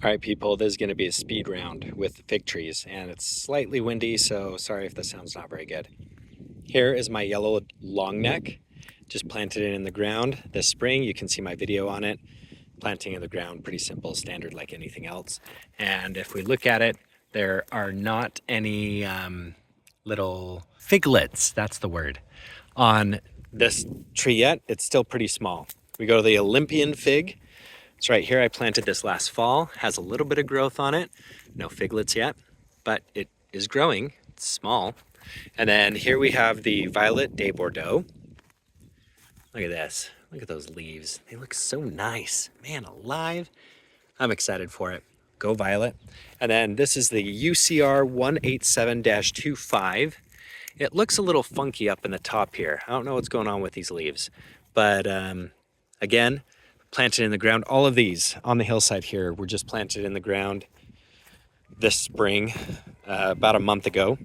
All right, people, this is going to be a speed round with fig trees, and it's slightly windy, so sorry if the sound's not very good. Here is my yellow long neck. Just planted it in the ground this spring. You can see my video on it. Planting in the ground, pretty simple, standard like anything else. And if we look at it, there are not any little figlets, that's the word, on this tree yet. It's still pretty small. We go to the Olympian fig. It's right here. I planted this last fall. Has a little bit of growth on it. No figlets yet, but it is growing. It's small. And then here we have the Violet de Bordeaux. Look at this. Look at those leaves. They look so nice. Man alive. I'm excited for it. Go Violet. And then this is the UCR 187-25. It looks a little funky up in the top here. I don't know what's going on with these leaves. But again, planted in the ground. All of these on the hillside here were just planted in the ground this spring, about a month ago.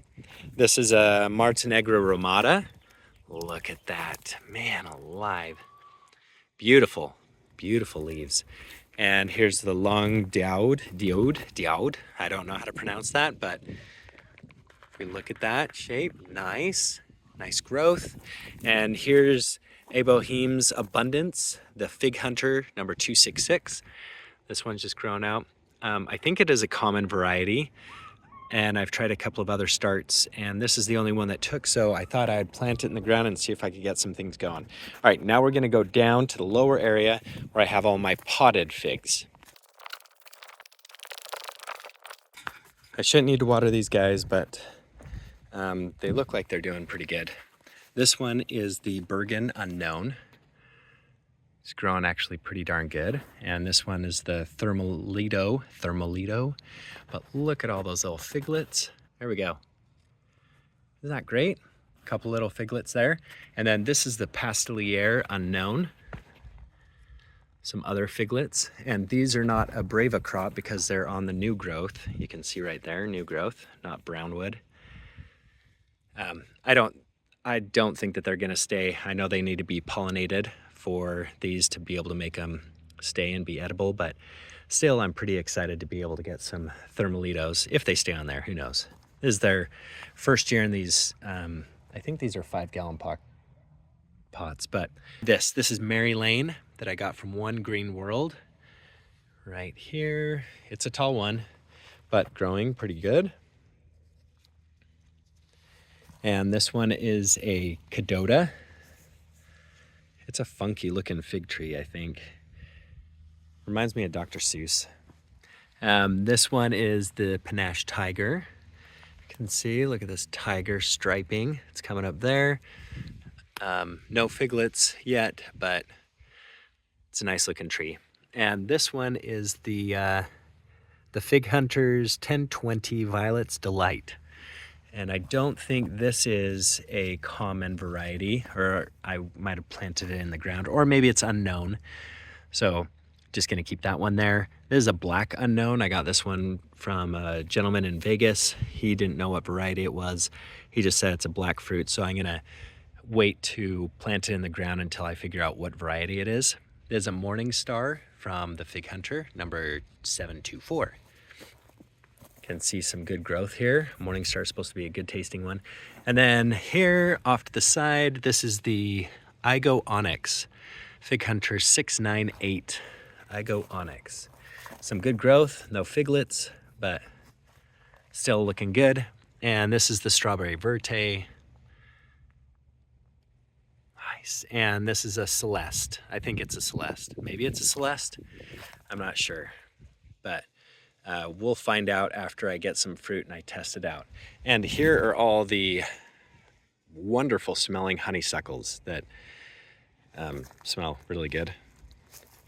This is a Martinegra romata. Look at that, man alive. Beautiful, beautiful leaves. And here's the long diode. I don't know how to pronounce that, but if we look at that shape, nice growth. And here's Abohem's Abundance, the Fig Hunter number 266. This one's just grown out. I think it is a common variety, and I've tried a couple of other starts, and this is the only one that took, so I thought I'd plant it in the ground and see if I could get some things going. All right, now we're gonna go down to the lower area where I have all my potted figs. I shouldn't need to water these guys, but they look like they're doing pretty good. This one is the Bergen Unknown. It's growing actually pretty darn good. And this one is the Thermolito. But look at all those little figlets. There we go. Isn't that great? A couple little figlets there. And then this is the Pastelier Unknown. Some other figlets. And these are not a Brava crop because they're on the new growth. You can see right there, new growth, not brownwood. I don't think that they're gonna stay. I know they need to be pollinated for these to be able to make them stay and be edible, but still I'm pretty excited to be able to get some Thermolitos if they stay on there. Who knows? This is their first year in these. I think these are 5-gallon pots, but this is Mary Lane that I got from One Green World right here. It's a tall one, but growing pretty good. And this one is a Cadota. It's a funky looking fig tree, I think. Reminds me of Dr. Seuss. This one is the Panache Tiger. You can see, look at this tiger striping. It's coming up there. No figlets yet, but it's a nice looking tree. And this one is the Fig Hunter's 1020 Violet's Delight. And I don't think this is a common variety, or I might have planted it in the ground, or maybe it's unknown. So just gonna keep that one there. This is a black unknown. I got this one from a gentleman in Vegas. He didn't know what variety it was. He just said it's a black fruit. So I'm gonna wait to plant it in the ground until I figure out what variety it is. There's a Morning Star from the Fig Hunter, number 724. Can see some good growth here. Morningstar is supposed to be a good tasting one. And then here off to the side, this is the Igo Onyx, Fig Hunter 698. Igo Onyx. Some good growth, no figlets, but still looking good. And this is the Strawberry Verte. Nice. And this is a Celeste. I think it's a Celeste. Maybe it's a Celeste. I'm not sure, but we'll find out after I get some fruit and I test it out. And here are all the wonderful smelling honeysuckles that smell really good.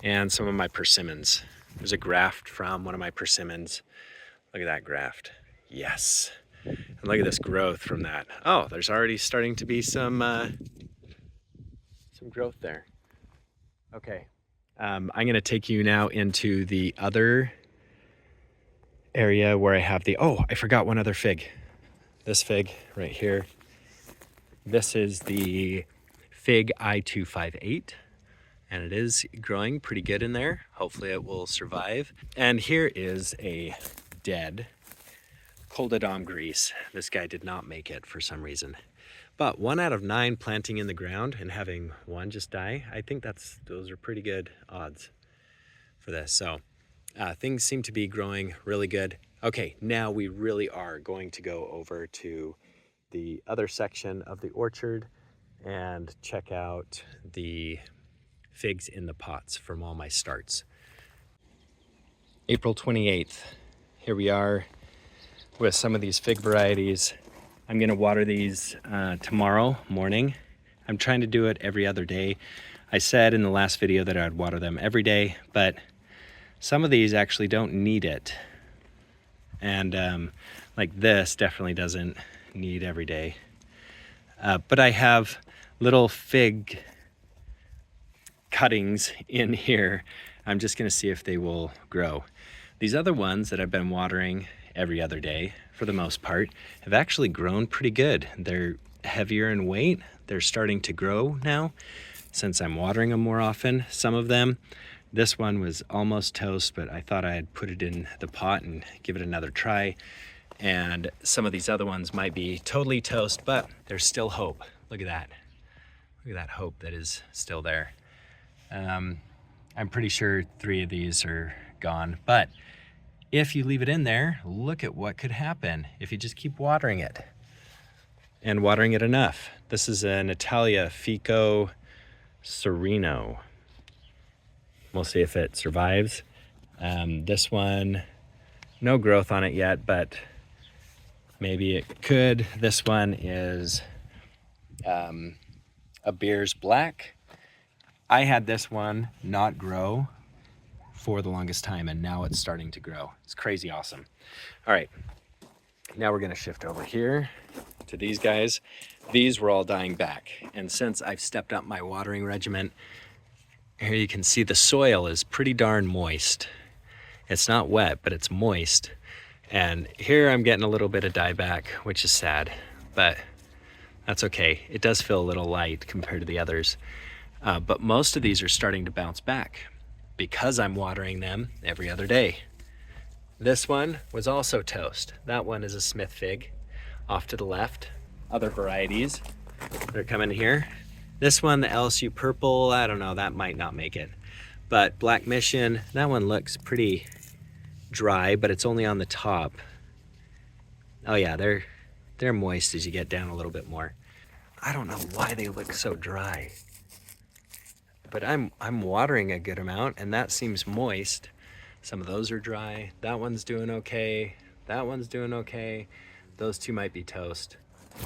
And some of my persimmons. There's a graft from one of my persimmons. Look at that graft. Yes. And look at this growth from that. Oh, there's already starting to be some growth there. Okay. I'm going to take you now into the other area where I have I forgot one other fig. This fig right here. This is the Fig I258. and it is growing pretty good in there. Hopefully it will survive. And here is a dead Coldodom grease. This guy did not make it for some reason. But 1 out of 9 planting in the ground and having one just die, I think those are pretty good odds for this. So things seem to be growing really good. Okay, now we really are going to go over to the other section of the orchard and check out the figs in the pots from all my starts. April 28th, here we are with some of these fig varieties. I'm gonna water these tomorrow morning. I'm trying to do it every other day. I said in the last video that I'd water them every day, but some of these actually don't need it. And like this definitely doesn't need every day. But I have little fig cuttings in here. I'm just gonna see if they will grow. These other ones that I've been watering every other day, for the most part, have actually grown pretty good. They're heavier in weight. They're starting to grow now since I'm watering them more often. Some of them, this one was almost toast, but I thought I'd put it in the pot and give it another try. And some of these other ones might be totally toast, but there's still hope. Look at that. Look at that hope that is still there. I'm pretty sure 3 of these are gone, but if you leave it in there, look at what could happen if you just keep watering it and watering it enough. This is an Italia Fico Sereno. We'll see if it survives. This one, no growth on it yet, but maybe it could. This one is a Beers Black. I had this one not grow for the longest time, and now it's starting to grow. It's crazy awesome. All right, now we're gonna shift over here to these guys. These were all dying back, and since I've stepped up my watering regimen, here you can see the soil is pretty darn moist. It's not wet, but it's moist. And here I'm getting a little bit of dieback, which is sad, but that's okay. It does feel a little light compared to the others. But most of these are starting to bounce back because I'm watering them every other day. This one was also toast. That one is a Smith fig off to the left. Other varieties, they're coming here. This one, the LSU purple, I don't know, that might not make it. But Black Mission, that one looks pretty dry, but it's only on the top. Oh yeah, they're moist as you get down a little bit more. I don't know why they look so dry. But I'm watering a good amount, and that seems moist. Some of those are dry. That one's doing okay. That one's doing okay. Those two might be toast.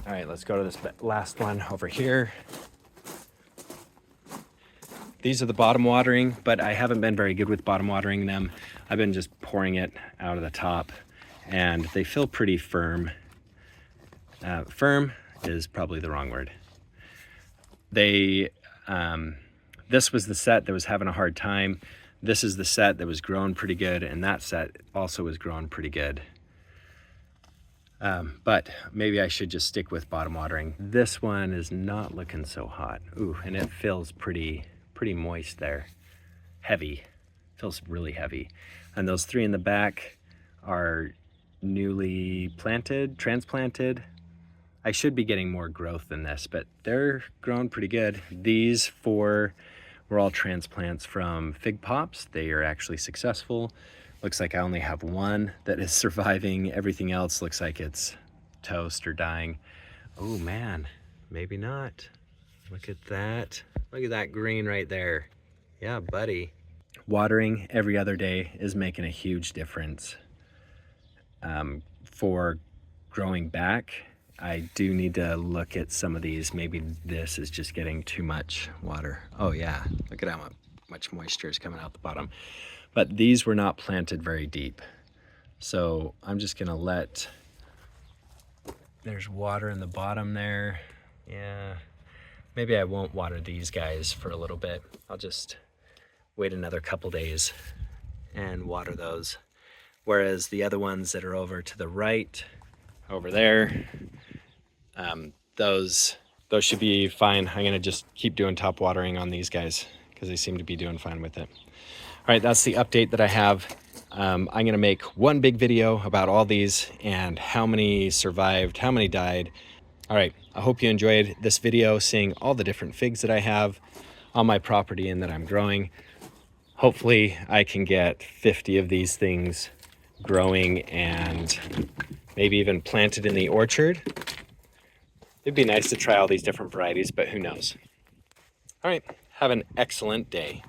All right, let's go to this last one over here. These are the bottom watering, but I haven't been very good with bottom watering them. I've been just pouring it out of the top, and they feel pretty firm. Firm is probably the wrong word. This was the set that was having a hard time. This is the set that was growing pretty good, and that set also was growing pretty good. But maybe I should just stick with bottom watering. This one is not looking so hot. Ooh, and it feels pretty moist there. Heavy, feels really heavy. And those 3 in the back are newly planted, transplanted. I should be getting more growth than this, but they're growing pretty good. These 4 were all transplants from fig pops. They are actually successful. Looks like I only have 1 that is surviving. Everything else looks like it's toast or dying. Oh man, maybe not. Look at that. Look at that green right there. Yeah, buddy. Watering every other day is making a huge difference. For growing back, I do need to look at some of these. Maybe this is just getting too much water. Oh yeah, look at how much moisture is coming out the bottom. But these were not planted very deep. So I'm just gonna let, there's water in the bottom there. Yeah, maybe I won't water these guys for a little bit. I'll just wait another couple days and water those. Whereas the other ones that are over to the right, over there, those should be fine. I'm gonna just keep doing top watering on these guys because they seem to be doing fine with it. All right, that's the update that I have. I'm gonna make one big video about all these and how many survived, how many died. All right, I hope you enjoyed this video, seeing all the different figs that I have on my property and that I'm growing. Hopefully I can get 50 of these things growing and maybe even planted in the orchard. It'd be nice to try all these different varieties, but who knows? All right, have an excellent day.